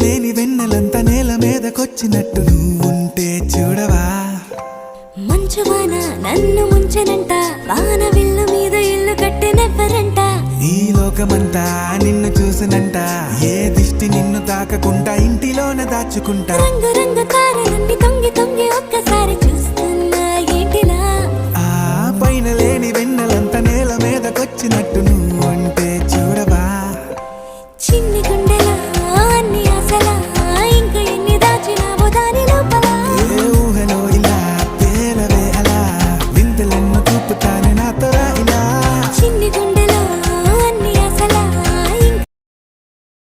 లేని వెన్నెలంతా నేల మీదకొచ్చినట్టు నువ్వుంటే చూడవా. మంచువాన నన్ను ముంచెనంట, వాన విల్లు మీద ఇల్లు కట్టినెవ్వరంట. ఈ లోకమంతా నిన్ను చూసినంట, ఏ దిష్టి నిన్ను తాకకుండా ఇంటిలోనే దాచుకుంటా. రంగు రంగు తారలన్నీ తొంగి తొంగి ఒక్కసారి